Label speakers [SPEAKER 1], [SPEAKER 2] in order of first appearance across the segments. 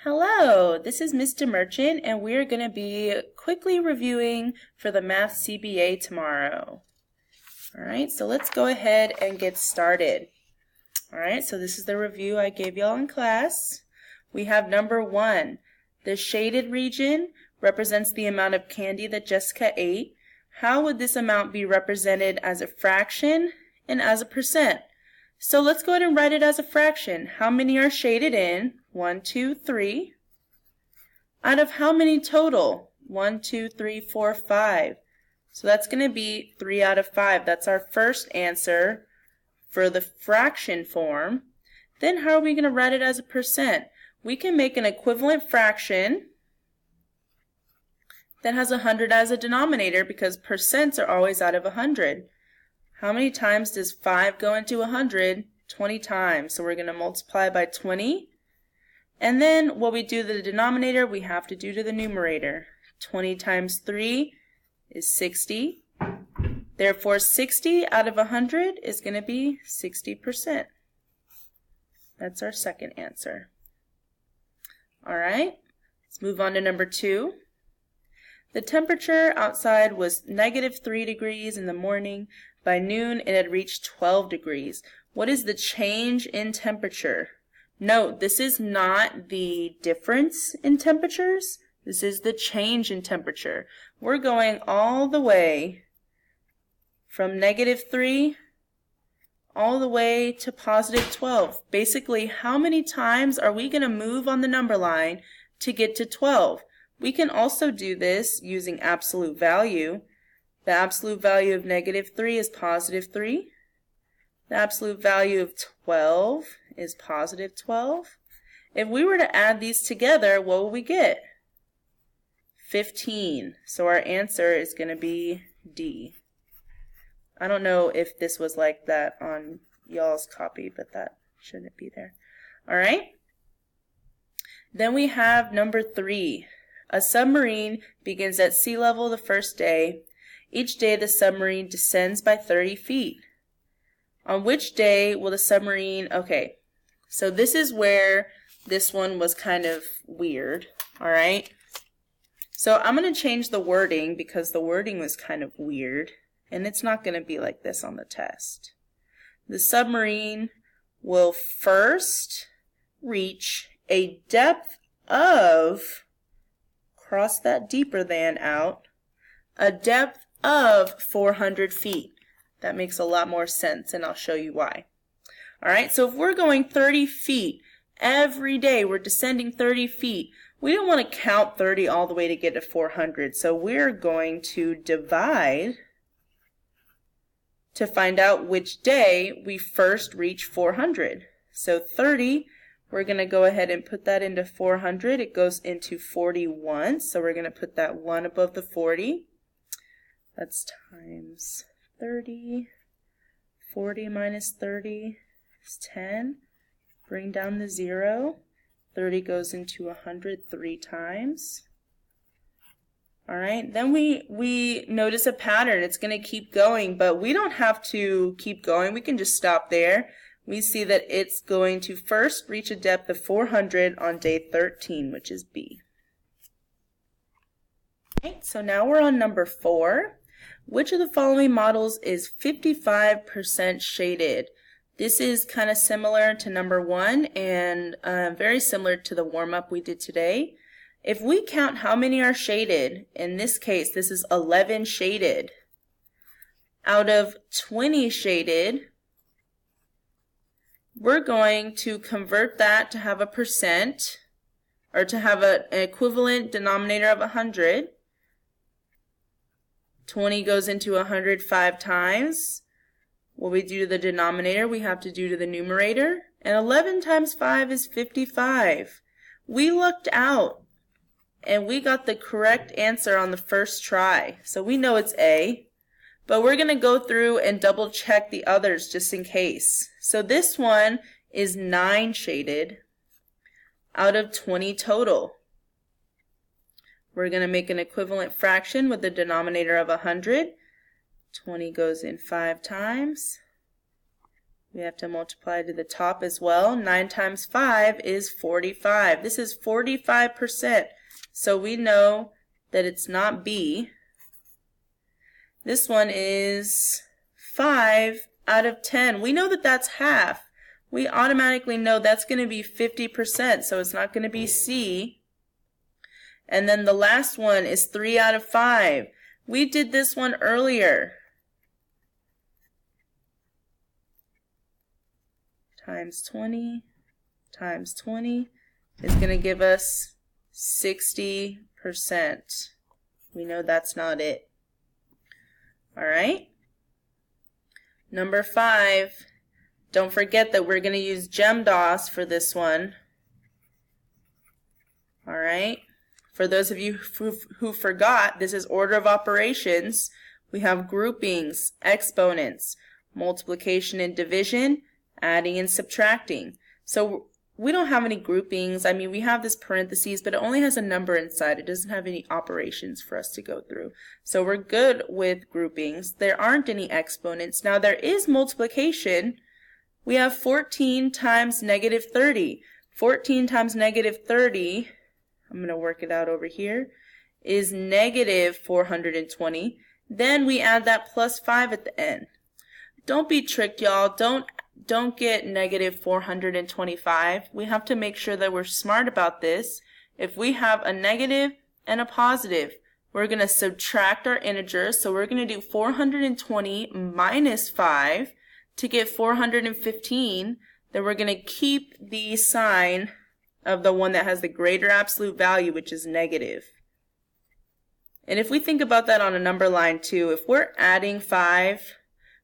[SPEAKER 1] Hello, this is Mr. Merchant, and we're going to be quickly reviewing for the Math CBA tomorrow. All right, so let's go ahead and get started. All right, so this is the review I gave y'all in class. We have number 1. The shaded region represents the amount of candy that Jessica ate. How would this amount be represented as a fraction and as a percent? So let's go ahead and write it as a fraction. How many are shaded in? 1, 2, 3. Out of how many total? 1, 2, 3, 4, 5. So that's going to be 3 out of 5. That's our first answer for the fraction form. Then how are we going to write it as a percent? We can make an equivalent fraction that has 100 as a denominator because percents are always out of 100. How many times does 5 go into 100? 20 times. So we're going to multiply by 20. And then what we do to the denominator, we have to do to the numerator. 20 times 3 is 60. Therefore, 60 out of 100 is going to be 60%. That's our second answer. All right, let's move on to number 2. The temperature outside was -3 degrees in the morning. By noon, it had reached 12 degrees. What is the change in temperature? Note, this is not the difference in temperatures. This is the change in temperature. We're going all the way from -3 all the way to +12. Basically, how many times are we going to move on the number line to get to 12? We can also do this using absolute value. The absolute value of -3 is +3. The absolute value of 12 is +12. If we were to add these together, what will we get? 15. So our answer is going to be D. I don't know if this was like that on y'all's copy, but that shouldn't be there. All right. Then we have number 3. A submarine begins at sea level the first day. Each day the submarine descends by 30 feet. On which day will the submarine... Okay, so this is where this one was kind of weird, all right? So I'm going to change the wording because the wording was kind of weird, and it's not going to be like this on the test. The submarine will first reach a depth of, cross that deeper than out, a depth of 400 feet. That makes a lot more sense, and I'll show you why. All right, so if we're going 30 feet every day, we're descending 30 feet, we don't want to count 30 all the way to get to 400, so we're going to divide to find out which day we first reach 400. So 30, we're going to go ahead and put that into 400. It goes into 41, so we're going to put that 1 above the 40. That's times 30. 40 minus 30 is 10. Bring down the 0. 30 goes into 100 3 times. All right, then we notice a pattern. It's going to keep going, but we don't have to keep going. We can just stop there. We see that it's going to first reach a depth of 400 on day 13, which is B. Okay, so now we're on number 4. Which of the following models is 55% shaded? This is kind of similar to number 1 and very similar to the warm-up we did today. If we count how many are shaded, in this case, this is 11 shaded. Out of 20 shaded, we're going to convert that to have a percent, or to have an equivalent denominator of 100. 20 goes into 100 5 times. What we do to the denominator, we have to do to the numerator. And 11 times 5 is 55. We looked out, and we got the correct answer on the first try. So we know it's A. But we're going to go through and double check the others just in case. So this one is 9 shaded out of 20 total. We're going to make an equivalent fraction with a denominator of 100. 20 goes in 5 times. We have to multiply to the top as well. 9 times 5 is 45. This is 45%. So we know that it's not B. This one is 5 out of 10. We know that that's half. We automatically know that's going to be 50%, so it's not going to be C. And then the last one is 3 out of 5. We did this one earlier. Times 20 times 20 is going to give us 60%. We know that's not it. All right. Number 5, don't forget that we're going to use GEMDOS for this one. All right. For those of you who forgot, this is order of operations. We have groupings, exponents, multiplication and division, adding and subtracting. So we don't have any groupings. I mean, we have this parentheses, but it only has a number inside. It doesn't have any operations for us to go through. So we're good with groupings. There aren't any exponents. Now there is multiplication. We have 14 times negative 30. 14 times negative 30, I'm going to work it out over here, is negative 420. Then we add that plus 5 at the end. Don't be tricked, y'all. Don't get negative 425. We have to make sure that we're smart about this. If we have a negative and a positive, we're going to subtract our integers. So we're going to do 420 minus 5 to get 415. Then we're going to keep the sign of the one that has the greater absolute value, which is negative. And if we think about that on a number line too, if we're adding 5,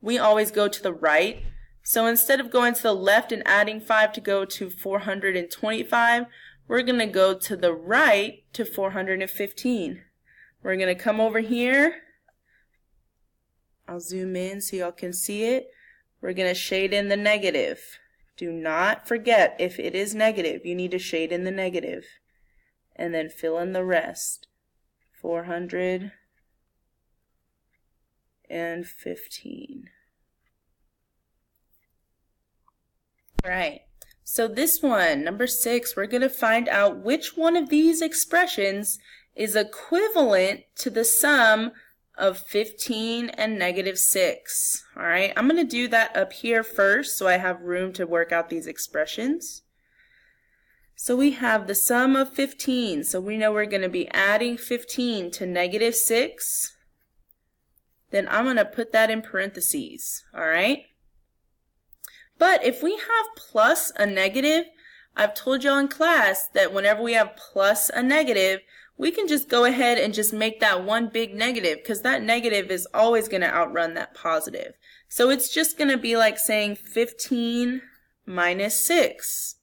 [SPEAKER 1] we always go to the right. So instead of going to the left and adding 5 to go to 425, we're going to go to the right to 415. We're going to come over here. I'll zoom in so y'all can see it. We're going to shade in the negative. Do not forget, if it is negative, you need to shade in the negative. And then fill in the rest. 415. Right, so this one, number 6, we're going to find out which one of these expressions is equivalent to the sum of 15 and negative 6. All right, I'm going to do that up here first so I have room to work out these expressions. So we have the sum of 15, so we know we're going to be adding 15 to negative 6. Then I'm going to put that in parentheses, all right? But if we have plus a negative, I've told y'all in class that whenever we have plus a negative, we can just go ahead and just make that one big negative because that negative is always going to outrun that positive. So it's just going to be like saying 15 minus 6.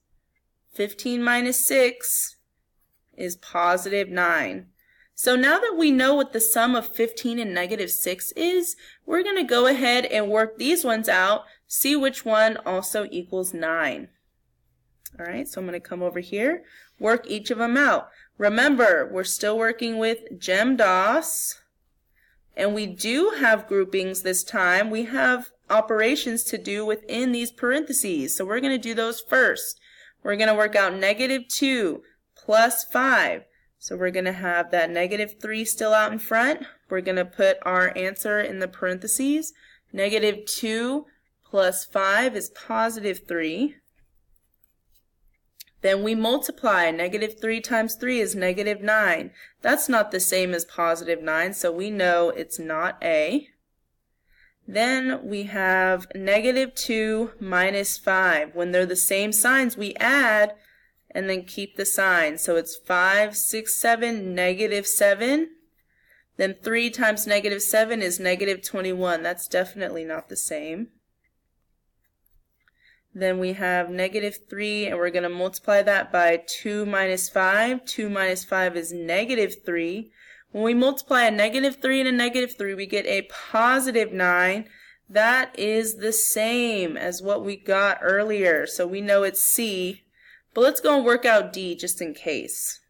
[SPEAKER 1] 15 minus 6 is positive 9. So now that we know what the sum of 15 and negative 6 is, we're going to go ahead and work these ones out, see which one also equals 9. All right, so I'm going to come over here, work each of them out. Remember, we're still working with GEMDOS, and we do have groupings this time. We have operations to do within these parentheses, so we're going to do those first. We're going to work out negative 2 plus 5. So we're going to have that negative 3 still out in front. We're going to put our answer in the parentheses. Negative 2 plus 5 is positive 3. Then we multiply. Negative 3 times 3 is negative 9. That's not the same as positive 9, so we know it's not A. Then we have negative 2 minus 5. When they're the same signs, we add and then keep the sign. So it's 5, 6, 7, negative 7. Then 3 times negative 7 is negative 21. That's definitely not the same. Then we have negative 3, and we're going to multiply that by 2 minus 5. 2 minus 5 is negative 3. When we multiply a negative 3 and a negative 3, we get a positive 9. That is the same as what we got earlier, so we know it's C. But let's go and work out D just in case.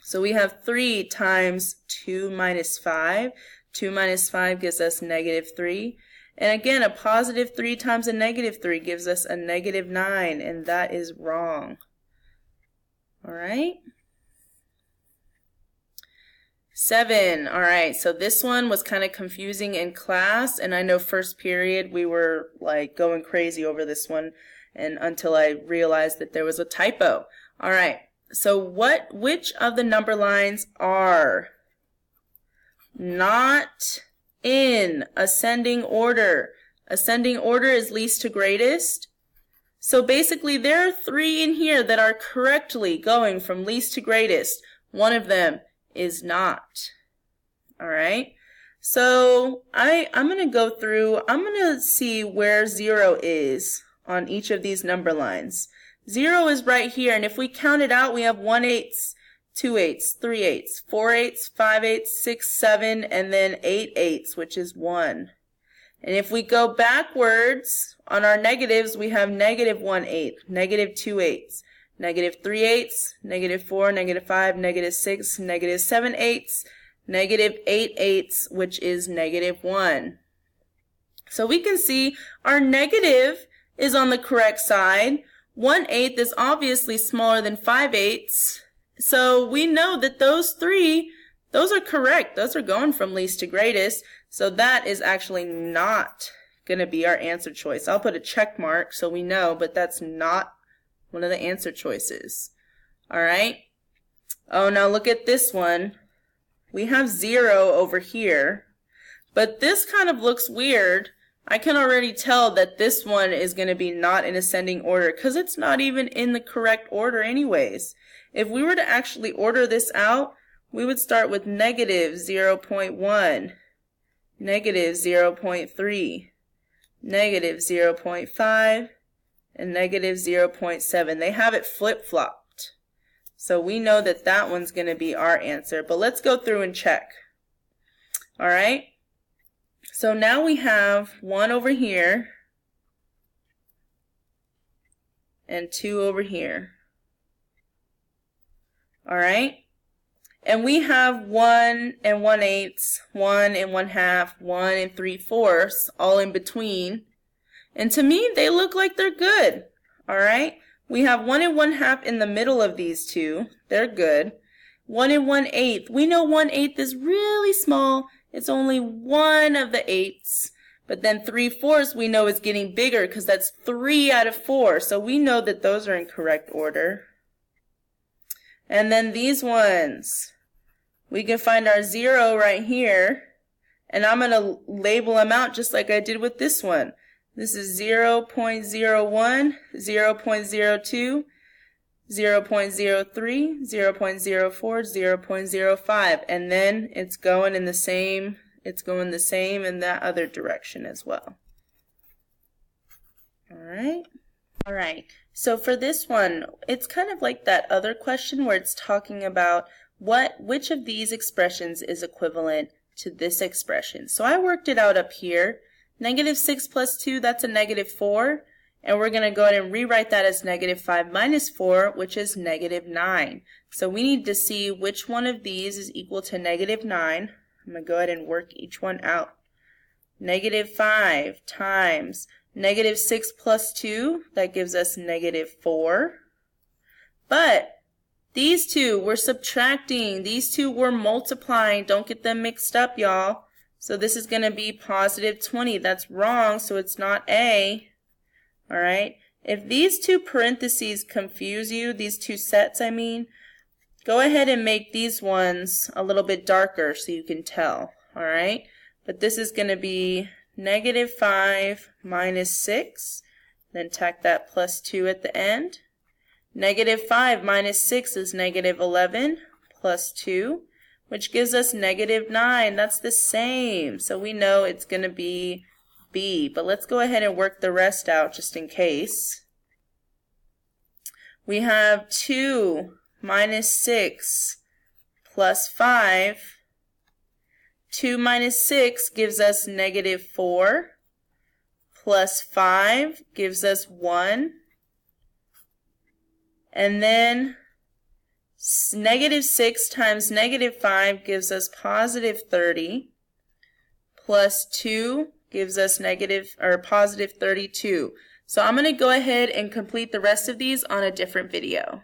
[SPEAKER 1] So we have 3 times 2 minus 5. 2 minus 5 gives us negative 3. And again, a positive 3 times a negative 3 gives us a negative 9, and that is wrong. All right? 7. All right, so this one was kind of confusing in class, and I know first period we were like going crazy over this one and until I realized that there was a typo. All right, so which of the number lines are not in ascending order? Ascending order is least to greatest. So basically there are 3 in here that are correctly going from least to greatest. One of them is not. All right, so I'm going to go through, I'm going to see where 0 is on each of these number lines. 0 is right here, and if we count it out, we have 1 eighths, 2 eighths, 3 eighths, 4 eighths, 5 eighths, 6, 7, and then 8 eighths, which is 1. And if we go backwards on our negatives, we have negative 1 eighth, negative 2 eighths, negative 3 eighths, negative 4, negative 5, negative 6, negative 7 eighths, negative 8 eighths, which is negative 1. So we can see our negative is on the correct side. 1 eighth is obviously smaller than 5 eighths. So we know that those 3, those are correct. Those are going from least to greatest. So that is actually not going to be our answer choice. I'll put a check mark so we know, but that's not one of the answer choices. All right. Oh, now look at this one. We have 0 over here, but this kind of looks weird. I can already tell that this one is going to be not in ascending order because it's not even in the correct order anyways. If we were to actually order this out, we would start with negative 0.1, negative 0.3, negative 0.5, and negative 0.7. They have it flip-flopped. So we know that that one's going to be our answer. But let's go through and check. All right. So now we have 1 over here and 2 over here. All right. And we have 1 and 1 eighths, 1 and 1/2, 1 and 3/4 all in between. And to me, they look like they're good. All right. We have 1 and 1/2 in the middle of these two. They're good. 1 and 1/8. We know 1/8 is really small. It's only 1 of the eighths. But then 3/4 we know is getting bigger because that's 3 out of 4. So we know that those are in correct order. And then these ones, we can find our 0 right here. And I'm going to label them out just like I did with this one. This is 0.01, 0.02, 0.03, 0.04, 0.05, and then it's going the same in that other direction as well. All right. So for this one, it's kind of like that other question where it's talking about which of these expressions is equivalent to this expression. So I worked it out up here. Negative 6 plus 2, that's a negative 4. And we're going to go ahead and rewrite that as negative 5 minus 4, which is negative 9. So we need to see which one of these is equal to negative 9. I'm going to go ahead and work each one out. Negative 5 times negative 6 plus 2, that gives us negative 4. But these two, we're subtracting. These two, we're multiplying. Don't get them mixed up, y'all. So this is going to be positive 20. That's wrong, so it's not A. All right. If these two parentheses confuse you, these two sets, I mean, go ahead and make these ones a little bit darker so you can tell. All right. But this is going to be negative 5 minus 6. Then tack that plus 2 at the end. Negative 5 minus 6 is negative 11 plus 2, which gives us negative 9. That's the same. So we know it's going to be B. But let's go ahead and work the rest out just in case. We have 2 minus 6 plus 5. 2 minus 6 gives us negative 4. Plus 5 gives us 1. And then negative 6 times negative 5 gives us positive 30. Plus 2 gives us negative or positive 32. So I'm going to go ahead and complete the rest of these on a different video.